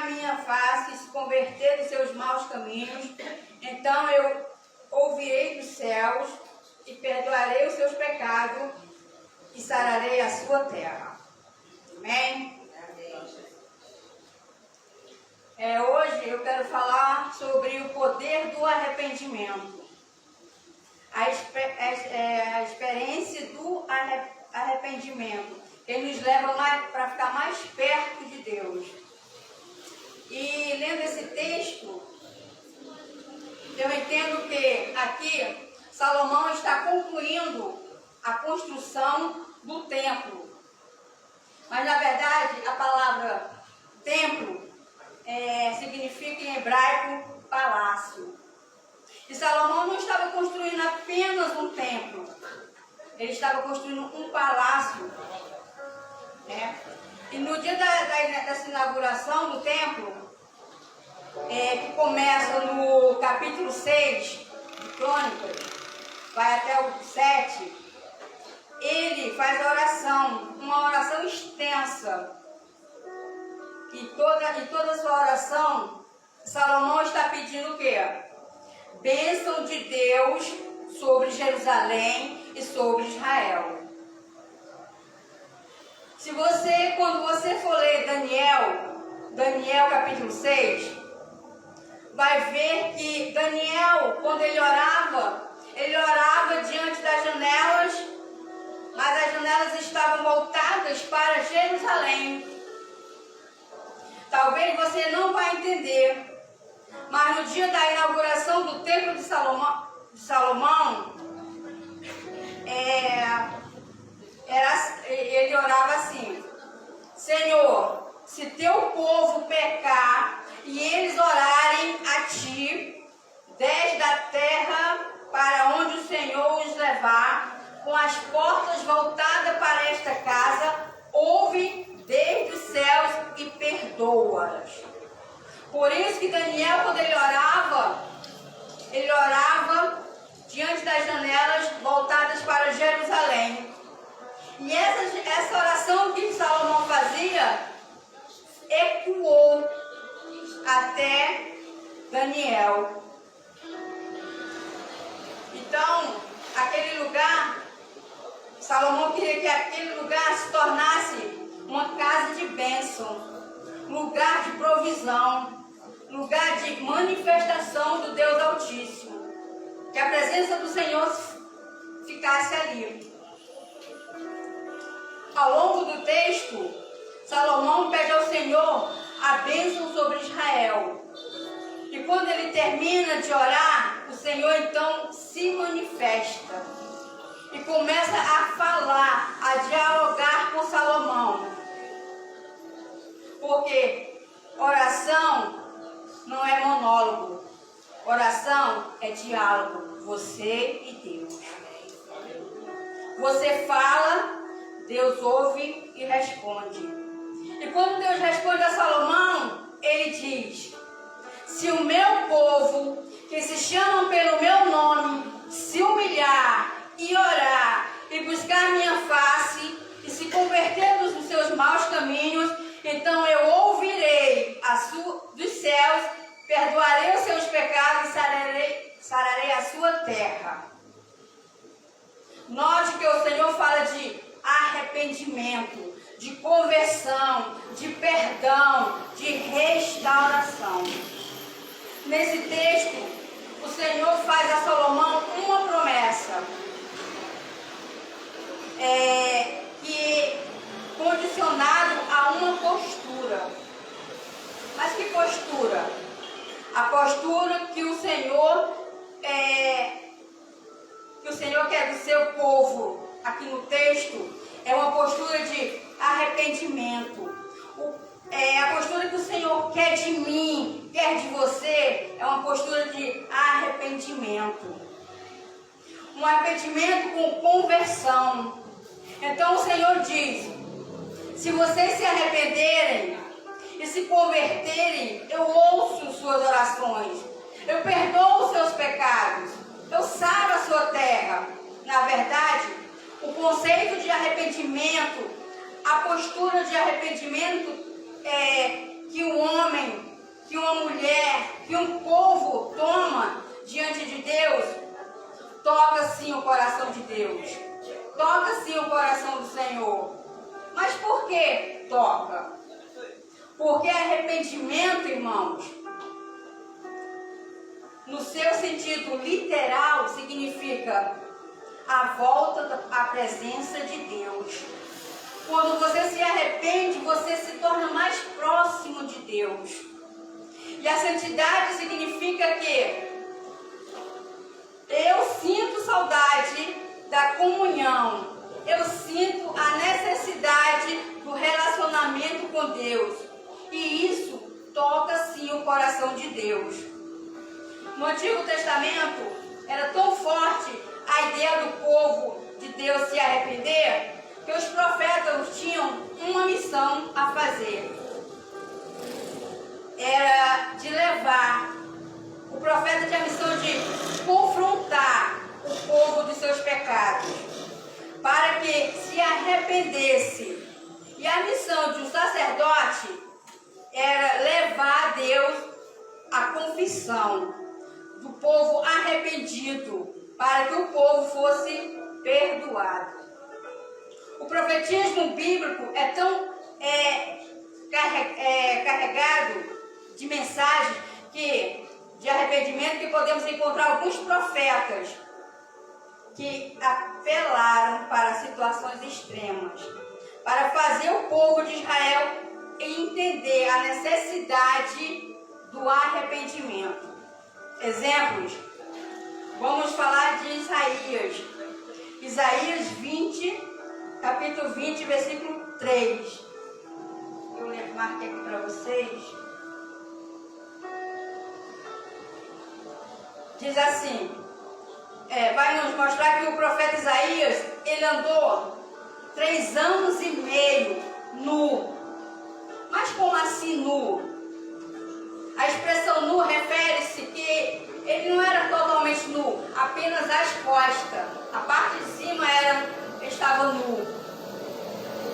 minha face e se converter dos seus maus caminhos, então eu ouvirei dos céus e perdoarei os seus pecados e sararei a sua terra. Amém? Hoje eu quero falar sobre o poder do arrependimento. A experiência do arrependimento, que nos leva para ficar mais perto de Deus. E lendo esse texto, eu entendo que aqui Salomão está concluindo a construção do templo. Mas na verdade a palavra templo significa em hebraico palácio. E Salomão não estava construindo apenas um templo, ele estava construindo um palácio. E no dia dessa inauguração do templo, que começa no capítulo 6 de Crônicas, vai até o 7, ele faz a oração, uma oração extensa. E toda a sua oração, Salomão está pedindo o quê? Bênção de Deus sobre Jerusalém e sobre Israel. Quando você for ler Daniel capítulo 6, vai ver que Daniel, quando ele orava diante das janelas, mas as janelas estavam voltadas para Jerusalém. Talvez você não vai entender, mas no dia da inauguração do templo de Salomão, ele orava assim: Senhor, se teu povo pecar e eles orarem a ti, desde a terra para onde o Senhor os levar, com as portas voltadas para esta casa, ouve desde os céus e perdoa-as. Por isso que Daniel, quando ele orava diante das janelas voltadas para Jerusalém. E essa oração que Salomão fazia ecoou até Daniel. Então, aquele lugar, Salomão queria que aquele lugar se tornasse uma casa de bênção, lugar de provisão, lugar de manifestação do Deus Altíssimo. Que a presença do Senhor ficasse ali. Ao longo do texto, Salomão pede ao Senhor a bênção sobre Israel. E quando ele termina de orar, o Senhor então se manifesta e começa a falar, a dialogar com Salomão. Porque oração não é monólogo, oração é diálogo, você e Deus. Você fala, Deus ouve e responde. E quando Deus responde a Salomão, ele diz: se o meu povo, que se chamam pelo meu nome, se humilhar e orar e buscar minha face e se converter dos seus maus caminhos, então eu ouvirei dos céus, perdoarei os seus pecados e sararei a sua terra. Note que o Senhor fala de arrependimento, de conversão, de perdão, de restauração. Nesse texto, o Senhor faz a Salomão uma promessa, que condicionado a uma postura. Mas que postura? A postura que o Senhor quer do seu povo, aqui no texto, é uma postura de arrependimento. A postura que o Senhor quer de mim, quer de você, é uma postura de arrependimento. Um arrependimento com conversão. Então o Senhor diz: se vocês se arrependerem e se converterem, eu ouço suas orações, eu perdoo os seus pecados, eu saro a sua terra. Na verdade, o conceito de arrependimento, a postura de arrependimento que o homem que um povo toma diante de Deus, toca sim o coração de Deus. Toca sim o coração do Senhor. Mas por que toca? Porque arrependimento, irmãos, no seu sentido literal, significa a volta à presença de Deus. Quando você se arrepende, você se torna mais próximo de Deus. E a santidade significa que eu sinto saudade da comunhão. Eu sinto a necessidade do relacionamento com Deus. E isso toca sim o coração de Deus. No Antigo Testamento era tão forte a ideia do povo de Deus se arrepender, que os profetas tinham uma missão a fazer. Era de levar. O profeta tinha a missão de confrontar o povo dos seus pecados, para que se arrependesse. E a missão de um sacerdote era levar a Deus a confissão do povo arrependido, para que o povo fosse perdoado. O profetismo bíblico é tão carregado de mensagens de arrependimento que podemos encontrar alguns profetas que apelaram para situações extremas, para fazer o povo de Israel entender a necessidade do arrependimento. Exemplos, vamos falar de Isaías. Isaías 20, capítulo 20, versículo 3. Eu marquei aqui para vocês. Diz assim, vai nos mostrar que o profeta Isaías, ele andou 3 anos e meio nu. Mas como assim nu? A expressão nu refere-se que ele não era totalmente nu, apenas as costas. A parte de cima estava nu,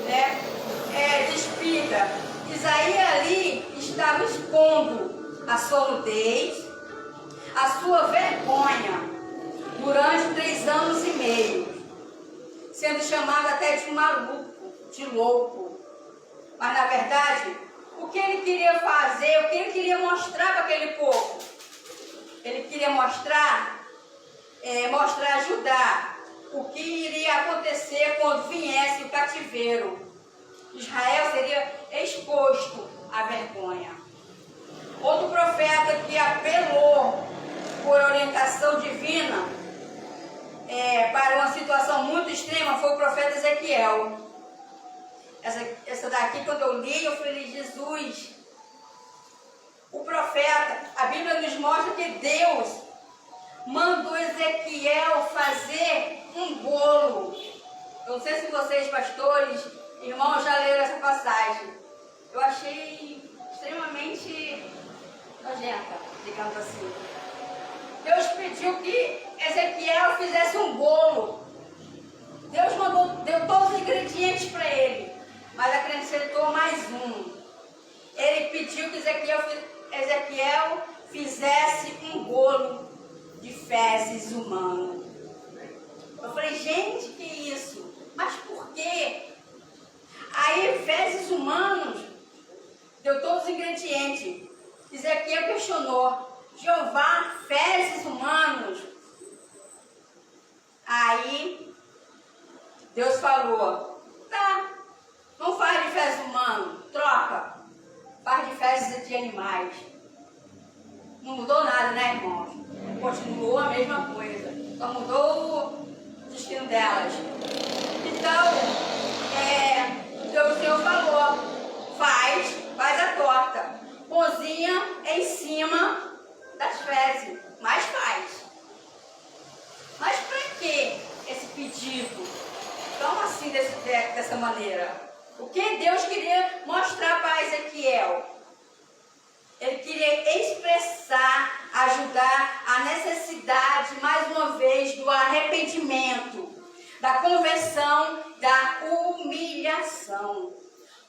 né? Despida. Isaías ali estava expondo a sua nudez, a sua vergonha, durante 3 anos e meio, sendo chamado até de maluco, de louco. Mas na verdade, o que ele queria fazer, o que ele queria mostrar para aquele povo? Ele queria mostrar a Judá o que iria acontecer quando viesse o cativeiro. Israel seria exposto à vergonha. Outro profeta que apelou por orientação divina para uma situação muito extrema foi o profeta Ezequiel. Essa daqui, quando eu li, eu falei, Jesus. O profeta, a Bíblia nos mostra que Deus mandou Ezequiel fazer um bolo. Eu não sei se vocês, pastores, irmãos, já leram essa passagem. Eu achei extremamente nojenta, digamos assim. Deus pediu que Ezequiel fizesse um bolo. Deus deu todos os ingredientes para ele, mas acrescentou mais um. Ele pediu que Ezequiel fizesse um bolo de fezes humano. Eu falei, gente, que isso? Mas por quê? Aí, fezes humanos, deu todos os ingredientes. Ezequiel questionou, Jeová, fezes humanos? Aí, Deus falou, tá, não faz de fezes humano, troca, faz de fezes de animais. Não mudou nada, né, irmãos? Continuou a mesma coisa, só mudou o destino delas. Então, o Senhor falou, faz a torta, cozinha em cima das fezes, mas faz. Mas para que esse pedido? Então, assim, dessa maneira, o que Deus queria mostrar para Ezequiel? Ele queria expressar, ajudar a necessidade, mais uma vez, do arrependimento, da conversão, da humilhação.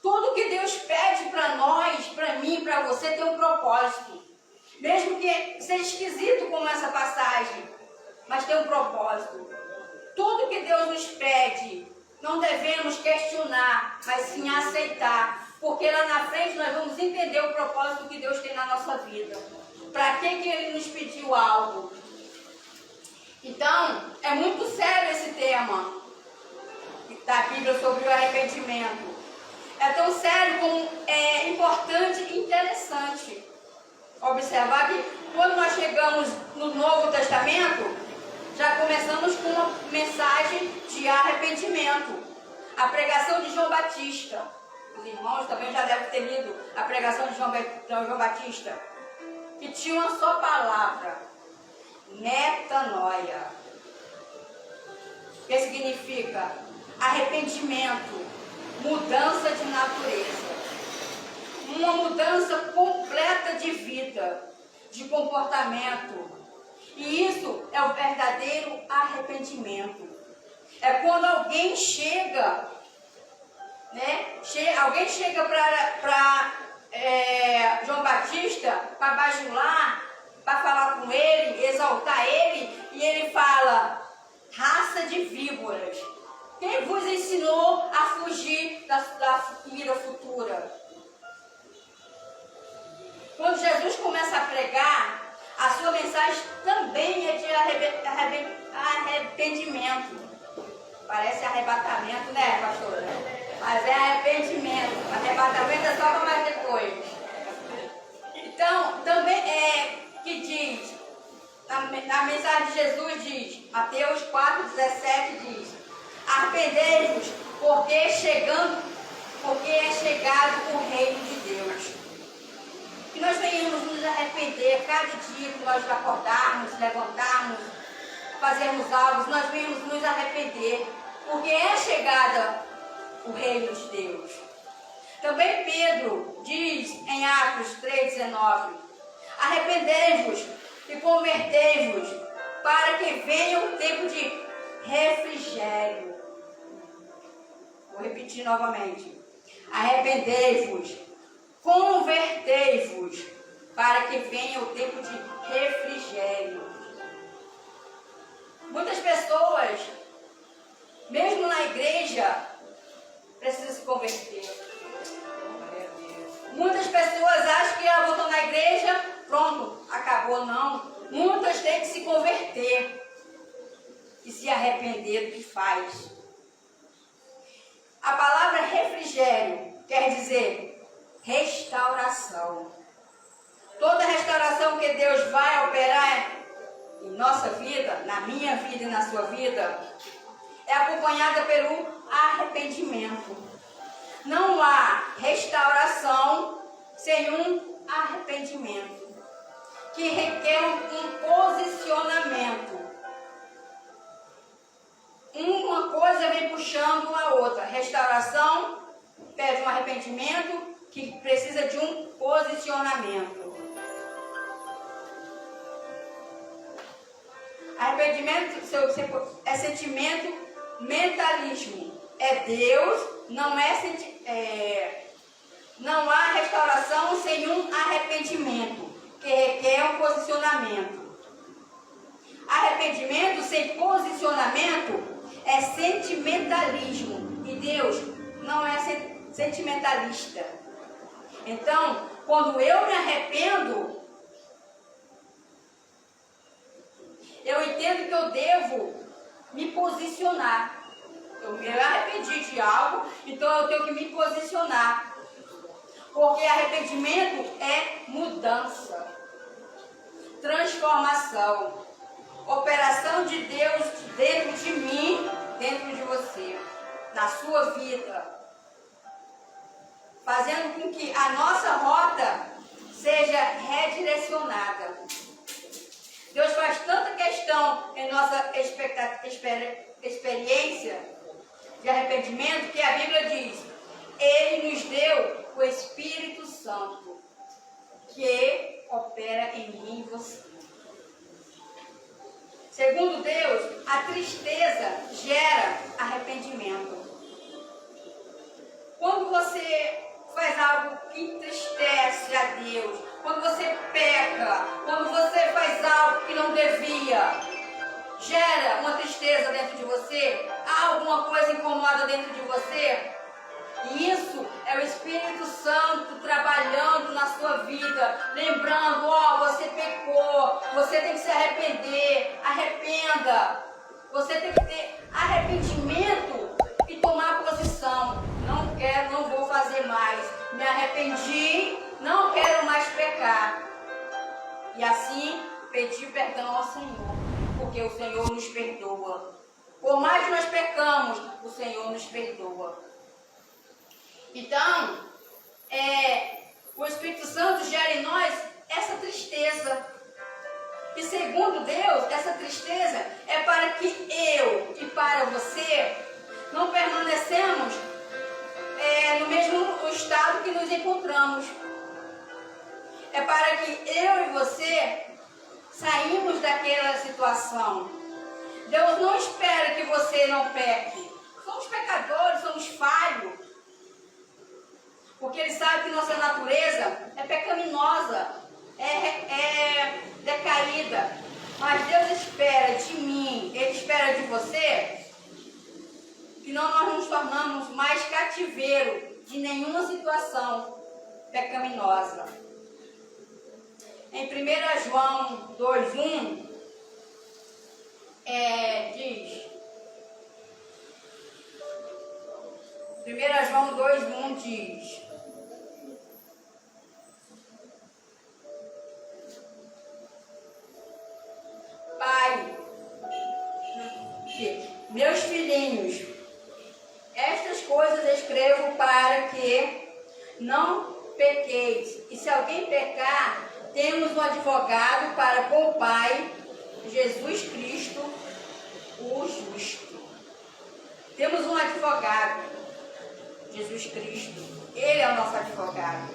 Tudo que Deus pede para nós, para mim, para você, tem um propósito. Mesmo que seja esquisito como essa passagem, mas tem um propósito. Tudo que Deus nos pede, não devemos questionar, mas sim aceitar. Porque lá na frente nós vamos entender o propósito que Deus tem na nossa vida. Para que Ele nos pediu algo. Então, é muito sério esse tema da Bíblia sobre o arrependimento. É tão sério como é importante e interessante observar que quando nós chegamos no Novo Testamento, já começamos com uma mensagem de arrependimento. A pregação de João Batista. Os irmãos também já devem ter lido a pregação de João Batista. Que tinha uma só palavra. Metanoia. Que significa arrependimento, mudança de natureza. Uma mudança completa de vida, de comportamento. E isso é o verdadeiro arrependimento. É quando alguém chega, né? Alguém chega para João Batista, para bajular, para falar com ele, exaltar ele, e ele fala: raça de víboras, quem vos ensinou a fugir da ira futura? Quando Jesus começa a pregar, a sua mensagem também é de arrependimento. Parece arrebatamento, né, pastora? Mas é arrependimento. Arrebatamento é só para mais depois. Então, também é que diz, na mensagem de Jesus diz, Mateus 4,17 diz: arrependei-vos, porque é chegado o reino de Deus. Que nós venhamos nos arrepender cada dia que nós acordarmos, levantarmos, fazermos algo, nós venhamos nos arrepender, porque é chegada o reino de Deus. Também Pedro diz em Atos 3,19: arrependei-vos e convertei-vos, para que venha um tempo de refrigério. Vou repetir novamente: arrependei-vos, convertei-vos, para que venha o tempo de refrigério. Muitas pessoas, mesmo na igreja, precisam se converter. Muitas pessoas acham que voltam na igreja, pronto, acabou. Não. Muitas têm que se converter e se arrepender do que faz. A palavra refrigério quer dizer restauração. Toda restauração que Deus vai operar em nossa vida, na minha vida e na sua vida, é acompanhada pelo arrependimento. Não há restauração sem um arrependimento, que requer um posicionamento. Uma coisa vem puxando a outra. Restauração pede um arrependimento que precisa de um posicionamento. Arrependimento é sentimento, mentalismo. É Deus, não há restauração sem um arrependimento, que requer um posicionamento. Arrependimento sem posicionamento é sentimentalismo. E Deus não é sentimentalista. Então, quando eu me arrependo, eu entendo que eu devo me posicionar. Eu me arrependi de algo, então eu tenho que me posicionar. Porque arrependimento é mudança, transformação, operação de Deus dentro de mim, dentro de você, na sua vida. Fazendo com que a nossa rota seja redirecionada. Deus faz tanta questão em nossa experiência de arrependimento que a Bíblia diz: Ele nos deu o Espírito Santo, que opera em mim e você. Segundo Deus, a tristeza gera arrependimento. Quando você faz algo que entristece a Deus, quando você peca, peca, quando você faz algo que não devia, gera uma tristeza dentro de você, há alguma coisa incomoda dentro de você. E isso é o Espírito Santo trabalhando na sua vida, lembrando, você pecou, você tem que se arrepender, arrependa. Você tem que ter arrependimento e tomar posição. Não quero, não vou fazer mais. Me arrependi, não quero mais pecar. E assim pedir perdão ao Senhor, porque o Senhor nos perdoa. Por mais que nós pecamos, o Senhor nos perdoa. Então, o Espírito Santo gera em nós essa tristeza. E segundo Deus, essa tristeza é para que eu e para você não permanecemos no mesmo estado que nos encontramos. É para que eu e você saímos daquela situação. Deus não espera que você não peque. Somos pecadores, somos falhos. Porque Ele sabe que nossa natureza é pecaminosa, é decaída. Mas Deus espera de mim, Ele espera de você, que nós nos tornamos mais cativeiro de nenhuma situação pecaminosa. Em 1 João 2,1, diz... 1 João 2,1 diz: Pai, meus filhinhos, estas coisas escrevo para que não pequeis. E se alguém pecar, temos um advogado para com o Pai, Jesus Cristo, o justo. Temos um advogado, Jesus Cristo. Ele é o nosso advogado.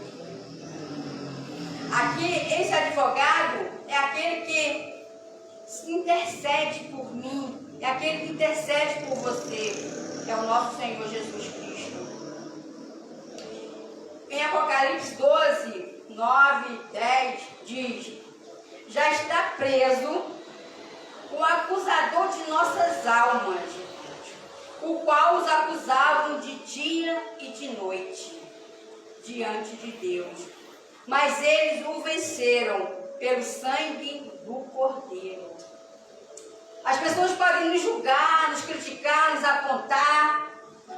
Aqui, esse advogado é aquele que intercede por mim, é aquele que intercede por você, que é o nosso Senhor Jesus Cristo. Em Apocalipse 12, 9, 10, diz: já está preso o acusador de nossas almas, o qual os acusavam de dia e de noite diante de Deus. Mas eles o venceram pelo sangue do Cordeiro. As pessoas podem nos julgar, nos criticar, nos apontar,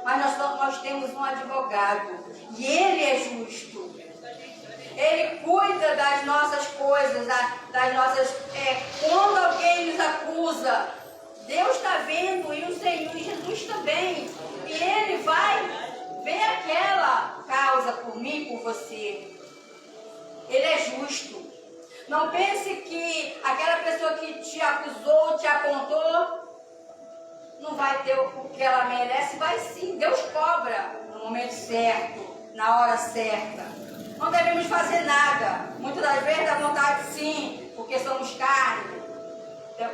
mas nós temos um advogado e ele é justo. Ele cuida das nossas coisas, das nossas... quando alguém nos acusa, Deus está vendo, e o Senhor e Jesus também. E Ele vai ver aquela causa por mim, por você. Ele é justo. Não pense que aquela pessoa que te acusou, te apontou, não vai ter o que ela merece. Vai sim, Deus cobra no momento certo, na hora certa. Não devemos fazer nada. Muitas das vezes dá vontade sim, porque somos carne,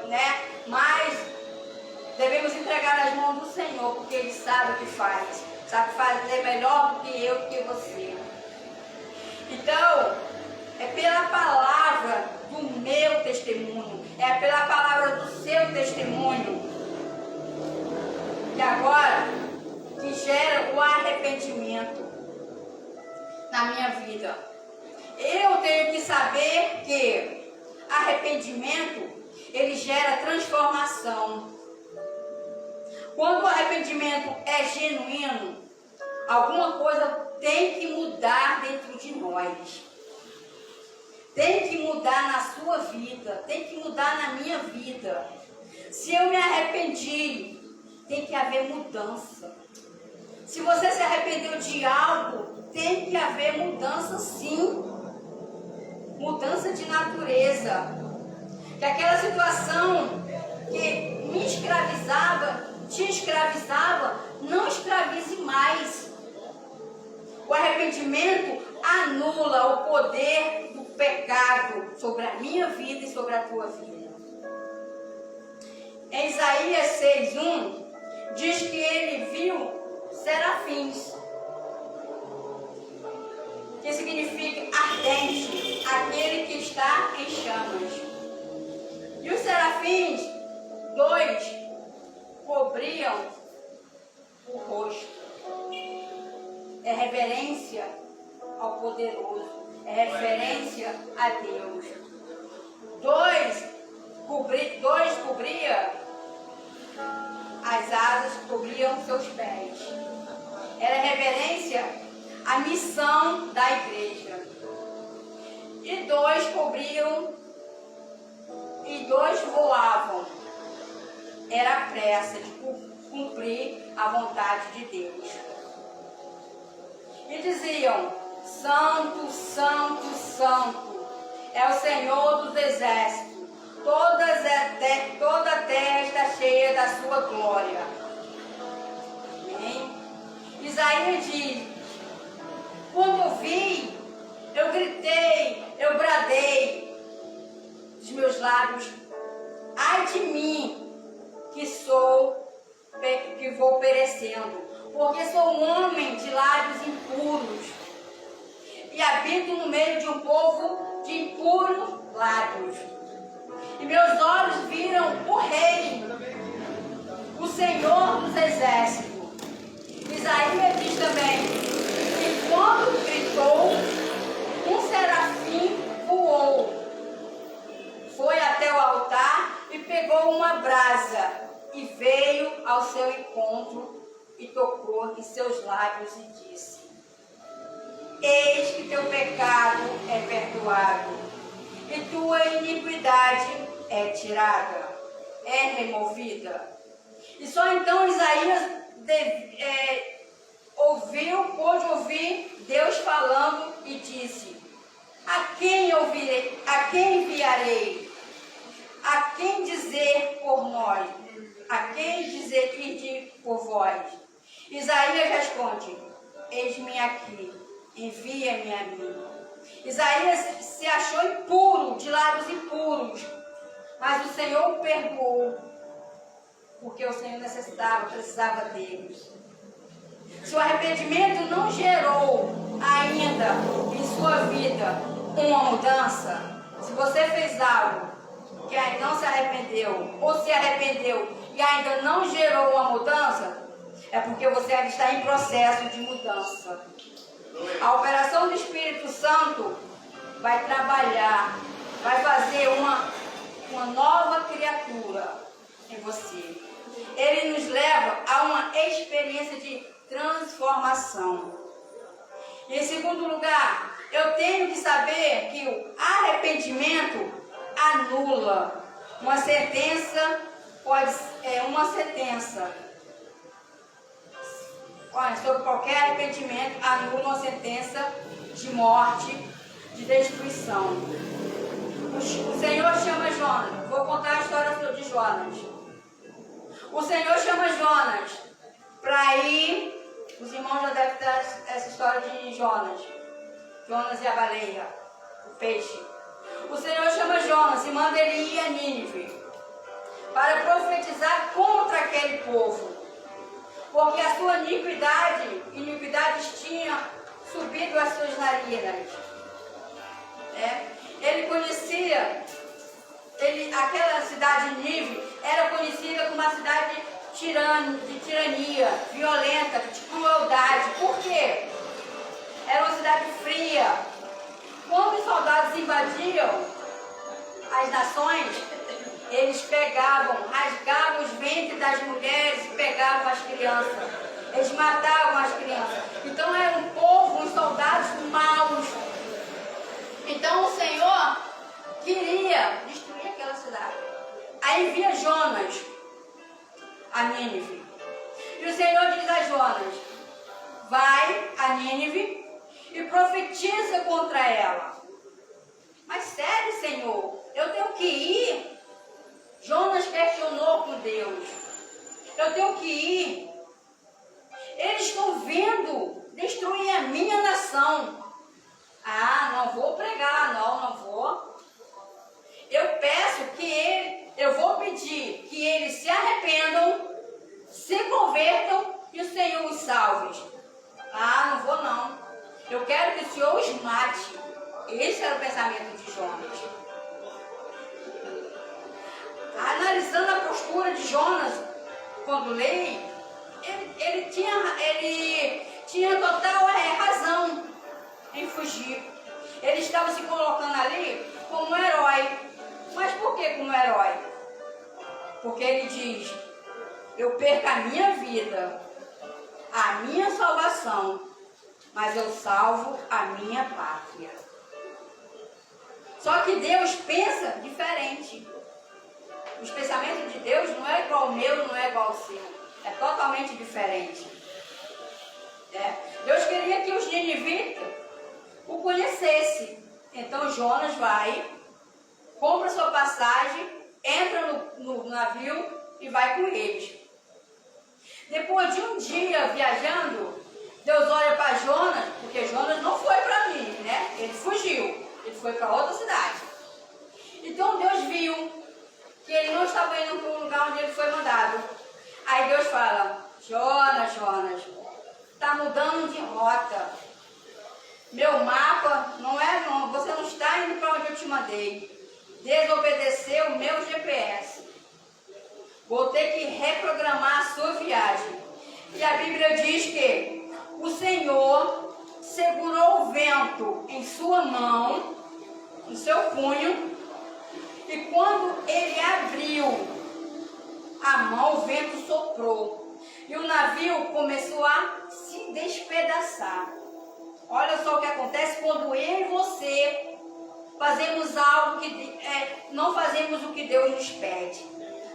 né? Mas devemos entregar nas mãos do Senhor, porque Ele sabe o que faz. Sabe fazer melhor do que eu, do que você. Então, é pela palavra do meu testemunho, é pela palavra do seu testemunho, que agora que gera o arrependimento na minha vida. Eu tenho que saber que arrependimento, ele gera transformação. Quando o arrependimento é genuíno, alguma coisa tem que mudar dentro de nós. Tem que mudar na sua vida, tem que mudar na minha vida. Se eu me arrependi, tem que haver mudança. Se você se arrependeu de algo, tem que haver mudança sim. Mudança de natureza. Que aquela situação que me escravizava, te escravizava, não escravize mais. O arrependimento anula o poder do pecado sobre a minha vida e sobre a tua vida. Em Isaías 6:1 diz que ele viu serafins, que significa ardente, aquele que está em serafins, 2 cobriam o rosto. É reverência ao poderoso, é referência a Deus. 2 cobria as asas, cobriam seus pés. Era reverência à missão da igreja. E 2 cobriam, e 2 voavam. Era a pressa de cumprir a vontade de Deus. E diziam: Santo, Santo, Santo é o Senhor dos exércitos. Toda a terra está cheia da sua glória. Amém? Isaías diz: quando eu vi, eu gritei, eu bradei dos meus lábios: ai de mim, que vou perecendo, porque sou um homem de lábios impuros e habito no meio de um povo de impuros lábios. E meus olhos viram o Rei, o Senhor dos exércitos. Isaías diz também que quando gritou, um serafim voou, foi até o altar e pegou uma brasa e veio ao seu encontro e tocou em seus lábios e disse: eis que teu pecado é perdoado e tua iniquidade é tirada, é removida. E só então Isaías pôde ouvir Deus falando e disse: a quem ouvirei, a quem enviarei? A quem dizer por nós? A quem dizer ir por vós? Isaías responde: eis-me aqui, envia-me a mim. Isaías se achou impuro, de lábios impuros, mas o Senhor o perdoou, porque o Senhor precisava deles. Se o arrependimento não gerou ainda em sua vida uma mudança, se você fez algo que ainda não se arrependeu, ou se arrependeu e ainda não gerou uma mudança, é porque você ainda está em processo de mudança. A operação do Espírito Santo vai trabalhar, vai fazer uma nova criatura em você. Ele nos leva a uma experiência de transformação. E em segundo lugar, eu tenho que saber que o arrependimento anula uma sentença, olha, sobre qualquer arrependimento, anula uma sentença de morte, de destruição. O Senhor chama Jonas, vou contar a história de Jonas. O Senhor chama Jonas para ir, os irmãos já devem ter essa história de Jonas e a baleia, o peixe. O Senhor chama Jonas e manda ele ir a Nínive para profetizar contra aquele povo, porque a sua iniquidades tinha subido às suas narinas. Ele conhecia, aquela cidade de Nínive era conhecida como uma cidade de tirania, violenta, de crueldade. Por quê? Era uma cidade fria. Quando os soldados invadiam as nações, eles rasgavam os ventres das mulheres e pegavam as crianças. Eles matavam as crianças. Então era um povo, uns soldados maus. Então o Senhor queria destruir aquela cidade. Aí envia Jonas a Nínive. E o Senhor diz a Jonas: vai a Nínive e profetiza contra ela. Mas sério, Senhor, eu tenho que ir? Jonas questionou com Deus: eu tenho que ir? Eles estão vindo destruir a minha nação. Não vou pregar, não vou. Eu vou pedir que eles se arrependam, se convertam e o Senhor os salve. Não vou não. Eu quero que o Senhor os mate. Esse era o pensamento de Jonas. analisando a postura de Jonas, quando leio, ele tinha total razão em fugir. Ele estava se colocando ali como um herói. Mas por que como herói? Porque ele diz: eu perco a minha vida, a minha salvação, mas eu salvo a minha pátria. Só que Deus pensa diferente. Os pensamentos de Deus não é igual ao meu, não é igual ao seu. É totalmente diferente. Deus queria que os ninivitas o conhecessem. Então Jonas vai, compra sua passagem, entra no navio e vai com eles. Depois de um dia viajando, Deus olha para Jonas, porque Jonas não foi para mim, né? Ele fugiu, ele foi para outra cidade. Então Deus viu que ele não estava indo para o lugar onde ele foi mandado. Aí Deus fala: Jonas, está mudando de rota. Meu mapa você não está indo para onde eu te mandei. Desobedeceu o meu GPS. Vou ter que reprogramar a sua viagem. E a Bíblia diz que o Senhor segurou o vento em sua mão, no seu punho, e quando ele abriu a mão, o vento soprou. E o navio começou a se despedaçar. Olha só o que acontece quando eu e você fazemos algo que não fazemos o que Deus nos pede.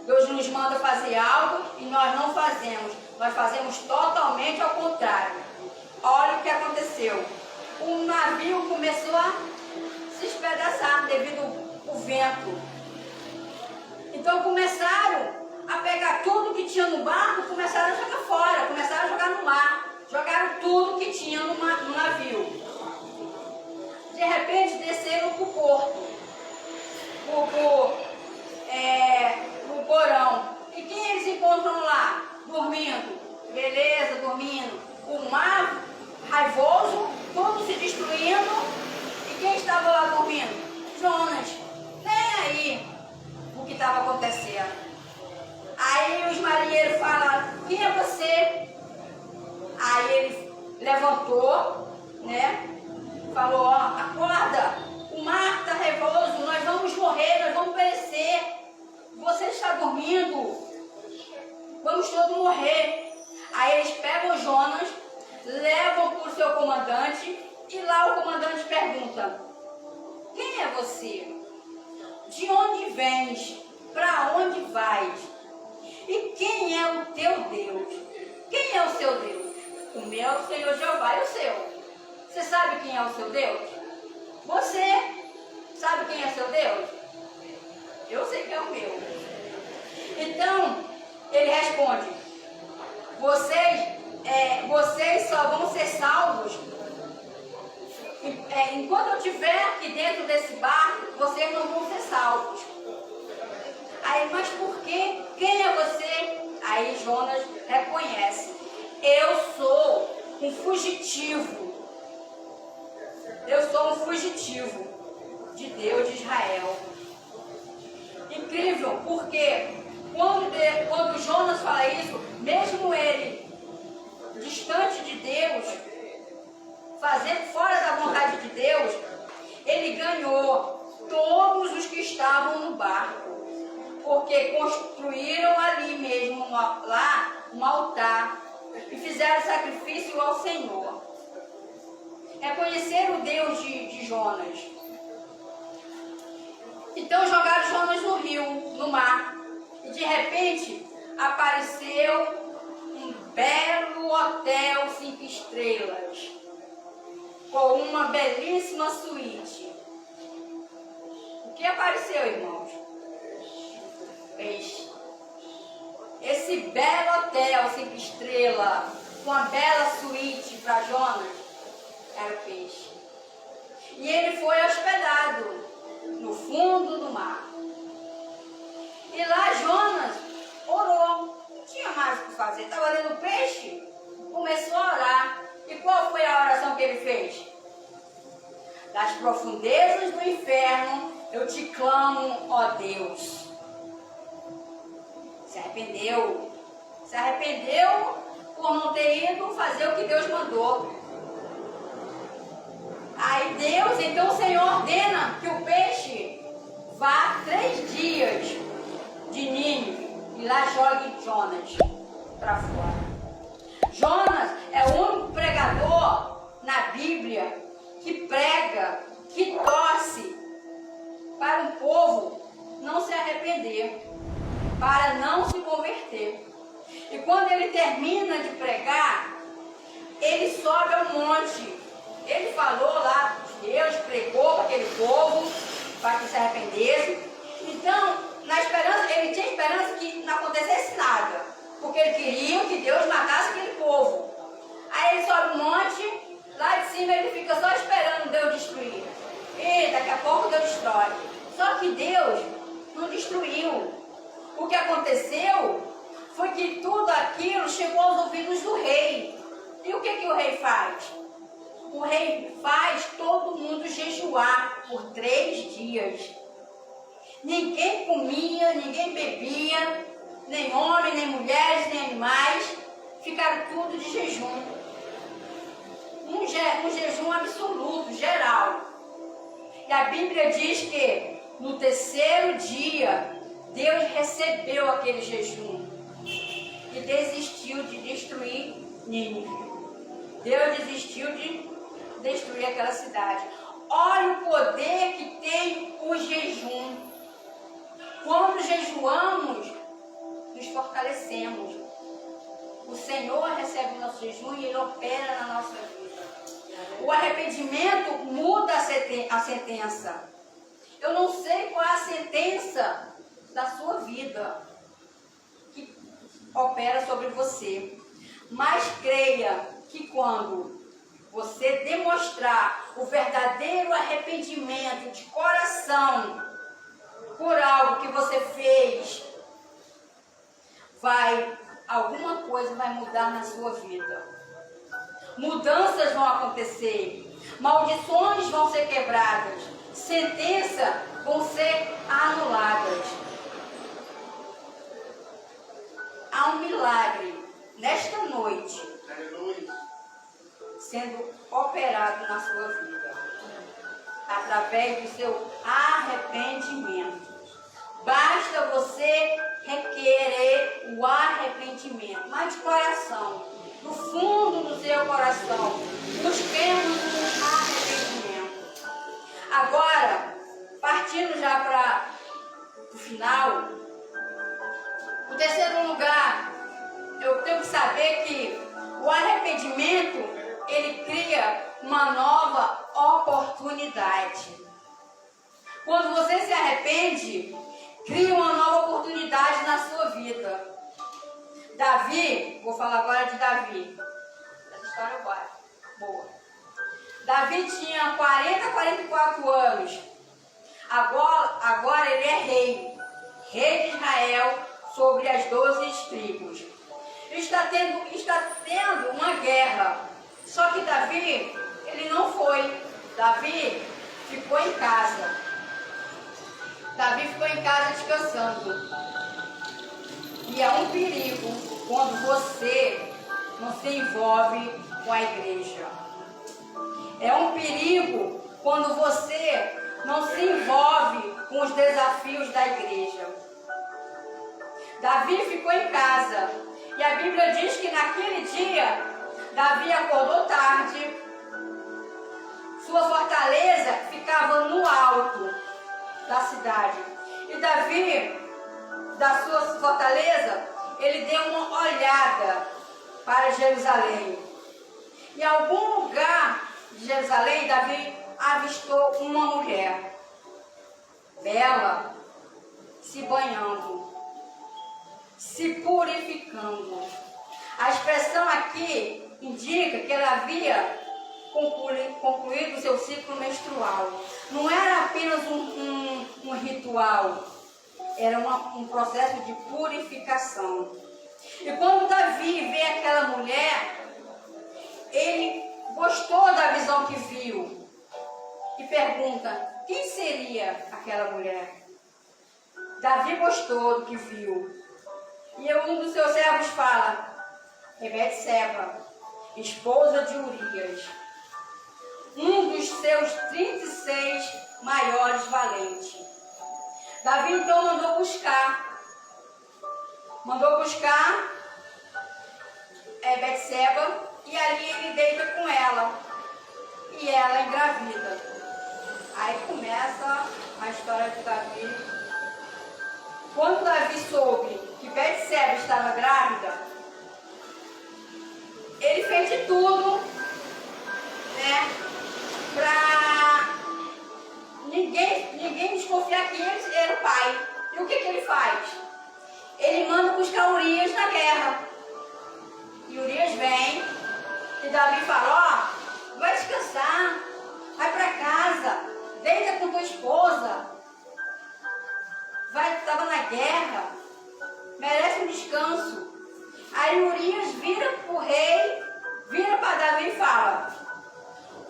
Deus nos manda fazer algo e nós não fazemos. Nós fazemos totalmente ao contrário. Olha o que aconteceu. O navio começou a se despedaçar devido ao vento. Então começaram a pegar tudo que tinha no barco, começaram a jogar fora, começaram a jogar no mar. Jogaram tudo que tinha no navio. De repente desceram para o porto, pro porão. E quem eles encontram lá? Dormindo. Beleza, dormindo. O mar raivoso, tudo se destruindo. E quem estava lá dormindo? Jonas. Nem aí o que estava acontecendo. Aí os marinheiros falaram: quem é você? Aí ele levantou, né? Falou: ó, acorda, o mar está revoso, nós vamos morrer, nós vamos perecer. Você está dormindo, vamos todos morrer. Aí eles pegam Jonas, levam para o seu comandante, e lá o comandante pergunta: quem é você? De onde vens? Para onde vais? E quem é o teu Deus? Quem é o seu Deus? O meu é o Senhor Jeová e o seu. Você sabe quem é o seu Deus? Você sabe quem é o seu Deus? Eu sei quem é o meu. Então, ele responde: vocês só vão ser salvos enquanto eu estiver aqui dentro desse barco, vocês não vão ser salvos. Aí, mas por quê? Quem é você? Aí Jonas reconhece: eu sou um fugitivo. Eu sou um fugitivo de Deus de Israel. Incrível, porque quando Jonas fala isso, mesmo ele distante de Deus, fazendo fora da vontade de Deus, ele ganhou todos os que estavam no barco, porque construíram ali mesmo, lá, um altar e fizeram sacrifício ao Senhor. Reconheceram o Deus de Jonas. Então jogaram Jonas no rio, no mar, e de repente apareceu um belo hotel 5 estrelas, com uma belíssima suíte. O que apareceu, irmãos? Peixe. Esse belo hotel 5 estrelas, com uma bela suíte para Jonas, era peixe. E ele foi hospedado no fundo do mar. E lá Jonas orou. Não tinha mais o que fazer. Estava ali no peixe. Começou a orar. E qual foi a oração que ele fez? Das profundezas do inferno eu te clamo, ó Deus. Se arrependeu. Se arrependeu por não ter ido fazer o que Deus mandou. Aí Deus, então o Senhor ordena que o peixe vá 3 dias de Nínive e lá jogue Jonas para fora. Jonas é o único pregador na Bíblia que prega, que torce para um povo não se arrepender, para não se converter. E quando ele termina de pregar, ele sobe ao monte. Ele falou lá, Deus pregou para aquele povo, para que se arrependesse. Então, na esperança, ele tinha esperança que não acontecesse nada, porque ele queria que Deus matasse aquele povo. Aí ele sobe o monte, lá de cima ele fica só esperando Deus destruir. E daqui a pouco Deus destrói. Só que Deus não destruiu. O que aconteceu foi que tudo aquilo chegou aos ouvidos do rei. E o que o rei faz? O rei faz todo mundo jejuar por 3 dias. Ninguém comia, ninguém bebia, nem homem, nem mulheres, nem animais. Ficaram tudo de jejum. Um jejum absoluto, geral. E a Bíblia diz que no 3º dia, Deus recebeu aquele jejum e desistiu de destruir Nínive. Deus desistiu de destruir aquela cidade. Olha o poder que tem o jejum. Quando jejuamos, nos fortalecemos. O Senhor recebe o nosso jejum e Ele opera na nossa vida. O arrependimento muda a sentença. Eu não sei qual é a sentença da sua vida que opera sobre você, mas creia que quando você demonstrar o verdadeiro arrependimento de coração por algo que você fez, alguma coisa vai mudar na sua vida. Mudanças vão acontecer, maldições vão ser quebradas, sentenças vão ser anuladas. Há um milagre nesta noite sendo operado na sua vida através do seu arrependimento. Basta você requerer o arrependimento, mas de coração, do fundo do seu coração, busquemos o arrependimento. Agora, partindo já para o final, o 3º lugar, eu tenho que saber que o arrependimento, ele cria uma nova oportunidade. Quando você se arrepende, cria uma nova oportunidade na sua vida. Davi, vou falar agora de Davi. Essa história é boa. Davi tinha 44 anos. Agora ele é rei de Israel, sobre as 12 tribos. Está tendo uma guerra. Só que Davi, ele não foi. Davi ficou em casa. Davi ficou em casa descansando. E é um perigo quando você não se envolve com a igreja. É um perigo quando você não se envolve com os desafios da igreja. Davi ficou em casa. E a Bíblia diz que naquele dia, Davi acordou tarde. Sua fortaleza ficava no alto da cidade. E Davi, da sua fortaleza, ele deu uma olhada para Jerusalém. Em algum lugar de Jerusalém, Davi avistou uma mulher bela, se banhando, se purificando. A expressão aqui indica que ela havia concluído o seu ciclo menstrual. Não era apenas um ritual, era um processo de purificação. E quando Davi vê aquela mulher, ele gostou da visão que viu e pergunta: quem seria aquela mulher? Davi gostou do que viu. E um dos seus servos fala: é Betseba, esposa de Urias, um dos seus 36 maiores valentes. Davi então mandou buscar Betseba, e ali ele deita com ela, e ela engravida. Aí começa a história de Davi. Quando Davi soube que Betseba estava grávida, ele fez de tudo, né, para ninguém desconfiar que ele era o pai. E o que ele faz? Ele manda buscar Urias na guerra. E Urias vem, e Davi fala: ó, vai descansar, vai para casa, deita com tua esposa, estava na guerra, merece um descanso. Aí Urias vira para o rei, vira para Davi e fala: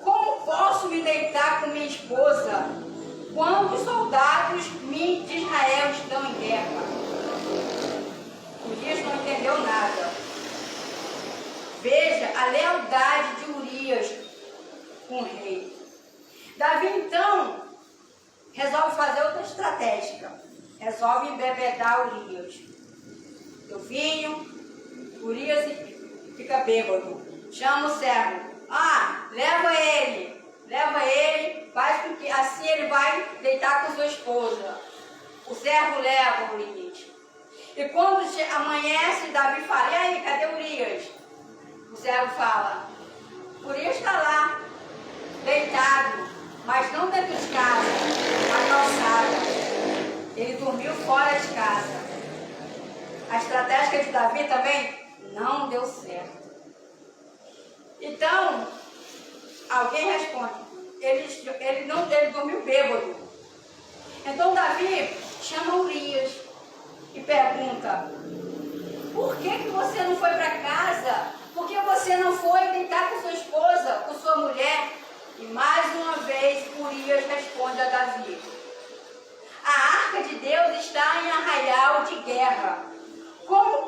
como posso me deitar com minha esposa quando os soldados de Israel estão em guerra? Urias não entendeu nada. Veja a lealdade de Urias com o rei. Davi então resolve fazer outra estratégia. Resolve embebedar Urias. Do vinho, Urias fica bêbado. Chama o servo. Leva ele, faz com que assim ele vai deitar com sua esposa. O servo leva Urias. E quando amanhece, Davi fala: e aí, cadê Urias? O servo fala: Urias está lá, deitado, mas não dentro de casa, na calçada. Ele dormiu fora de casa. A estratégia de Davi também não deu certo. Então, alguém responde: ele dormiu bêbado. Então Davi chama Urias e pergunta: por que você não foi para casa? Por que você não foi deitar com sua esposa, com sua mulher? E mais uma vez Urias responde a Davi: a arca de Deus está em arraial de guerra. Como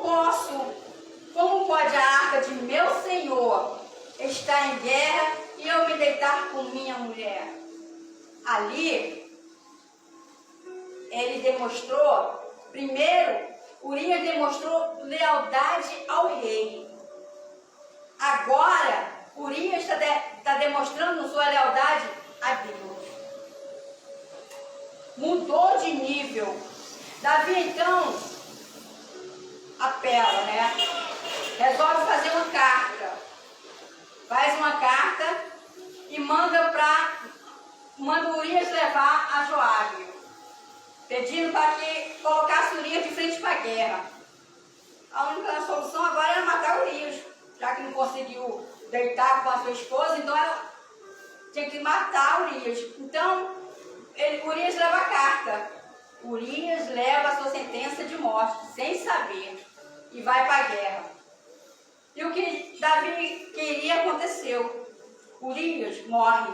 pode a arca de meu Senhor estar em guerra e eu me deitar com minha mulher? Ali, ele demonstrou, Urias demonstrou lealdade ao rei. Agora, Urias está demonstrando sua lealdade a Deus. Mudou de nível. Davi, então, apela, né? Resolve fazer uma carta. Faz uma carta e manda Urias levar a Joabe, pedindo para que colocasse Urias de frente para a guerra. A única solução agora era matar Urias, já que não conseguiu deitar com a sua esposa, então ela tinha que matar Urias. Então, Urias leva a carta. Urias leva a sua sentença de morte, sem saber, e vai para a guerra. E o que Davi queria aconteceu. Urias morre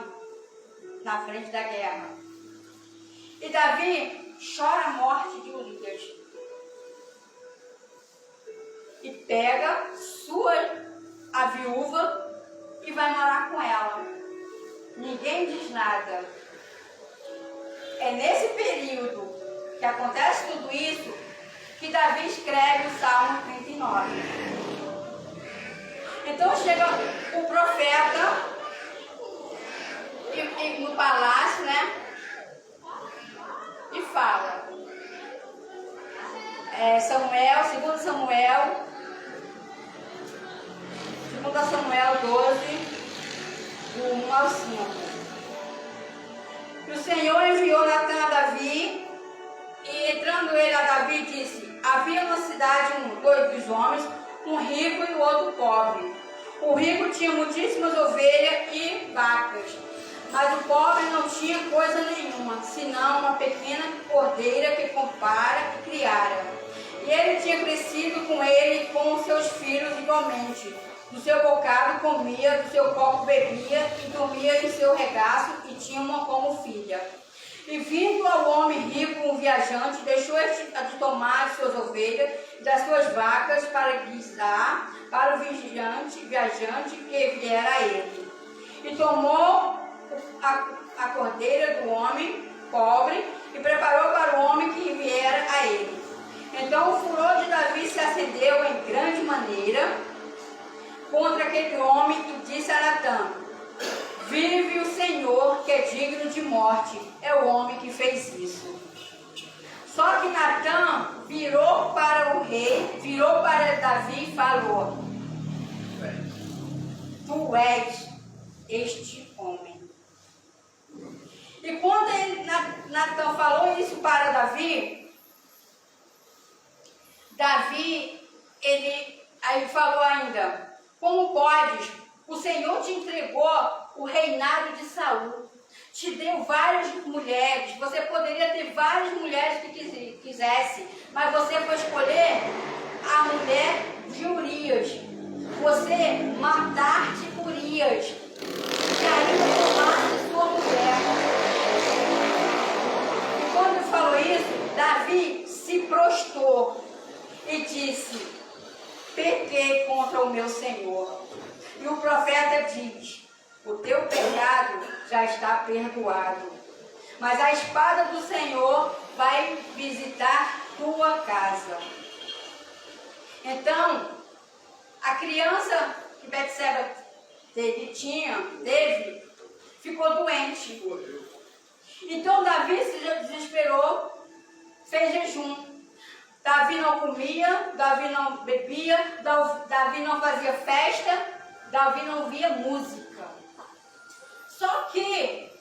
na frente da guerra. E Davi chora a morte de Urias. E pega a viúva e vai morar com ela. Ninguém diz nada. É nesse período que acontece tudo isso que Davi escreve o Salmo 39. Então chega o profeta no palácio, né? E fala. Segundo Samuel 12, do 1 ao 5. E o Senhor enviou Natã a Davi, e entrando ele a Davi, disse: havia na cidade dois homens, um rico e o outro pobre. O rico tinha muitíssimas ovelhas e vacas, mas o pobre não tinha coisa nenhuma, senão uma pequena cordeira que compara e criara. E ele tinha crescido com ele e com os seus filhos igualmente. Do seu bocado comia, do seu copo bebia, e dormia em seu regaço, e tinha uma como filha. E vindo ao homem rico, um viajante, deixou de tomar de suas ovelhas, das suas vacas para guisar para o viajante que vier a ele. E tomou a cordeira do homem pobre e preparou para o homem que viera a ele. Então o furor de Davi se acendeu em grande maneira contra aquele homem e disse a Natã: vive o Senhor, que é digno de morte, é o homem que fez isso. Só que Natã virou para o rei, virou para Davi e falou: tu és este homem. E quando Natã falou isso para Davi, ele falou ainda: como podes? O Senhor te entregou o reinado de Saul, te deu várias mulheres, você poderia ter várias mulheres que quisesse, mas você foi escolher a mulher de Urias, você matar-te por Urias, e ainda tomaste sua mulher. E quando ele falou isso, Davi se prostrou e disse: pequei contra o meu Senhor. E o profeta diz: o teu pecado já está perdoado, mas a espada do Senhor vai visitar tua casa. Então, a criança que Betseba teve, ficou doente. Então Davi se desesperou, fez jejum. Davi não comia, Davi não bebia, Davi não fazia festa, Davi não ouvia música. Só que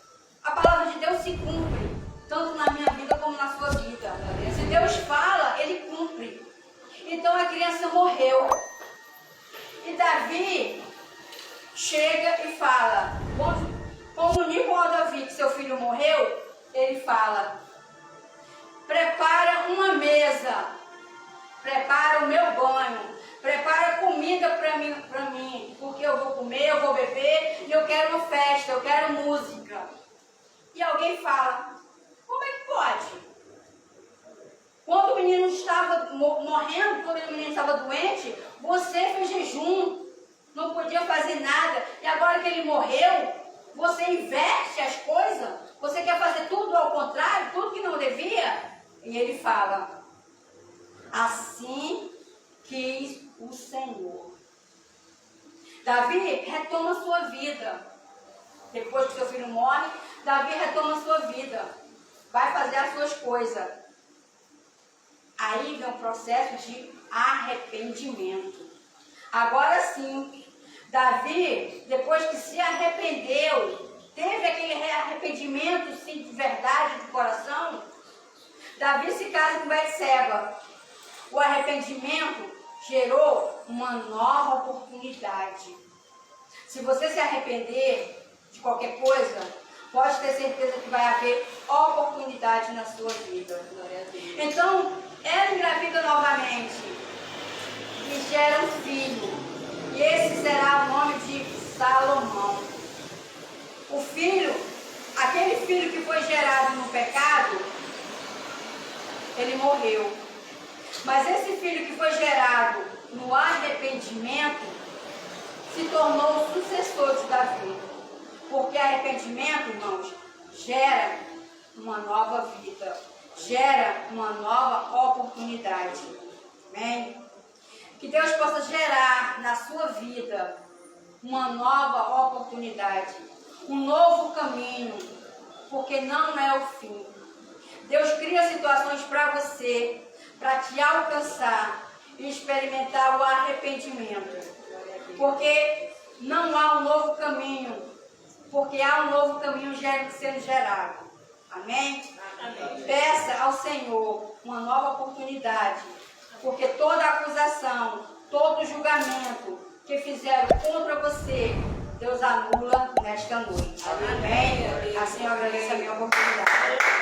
a palavra de Deus se cumpre, tanto na minha vida como na sua vida. Se Deus fala, Ele cumpre. Então a criança morreu. E Davi chega e fala, comunica ao Davi que seu filho morreu, ele fala: prepara uma mesa, prepara o meu banho, prepara comida para mim, porque eu vou comer, eu vou beber, e eu quero uma festa, eu quero música. E alguém fala: como é que pode? Quando o menino estava morrendo, quando o menino estava doente, você fez jejum, não podia fazer nada, e agora que ele morreu, você inverte as coisas, você quer fazer tudo ao contrário, tudo que não devia. E ele fala: assim quis o Senhor. Davi retoma sua vida. Depois que seu filho morre, Davi retoma sua vida. Vai fazer as suas coisas. Aí vem um processo de arrependimento. Agora sim, Davi, depois que se arrependeu, teve aquele arrependimento sim, de verdade do coração, Davi se casa com Betseba. O arrependimento gerou uma nova oportunidade. Se você se arrepender de qualquer coisa, pode ter certeza que vai haver oportunidade na sua vida. Então, ela engravida novamente e gera um filho. E esse será o nome de Salomão. O filho, aquele filho que foi gerado no pecado, ele morreu. Mas esse filho que foi gerado no arrependimento se tornou o sucessor de Davi. Porque arrependimento, irmãos, gera uma nova vida, gera uma nova oportunidade. Amém? Que Deus possa gerar na sua vida uma nova oportunidade, um novo caminho, porque não é o fim. Deus cria situações para você, para te alcançar e experimentar o arrependimento. Porque não há um novo caminho, porque há um novo caminho sendo gerado. Amém? Amém. Peça ao Senhor uma nova oportunidade, porque toda acusação, todo julgamento que fizeram contra você, Deus anula nesta noite. Amém? Assim eu agradeço a minha oportunidade.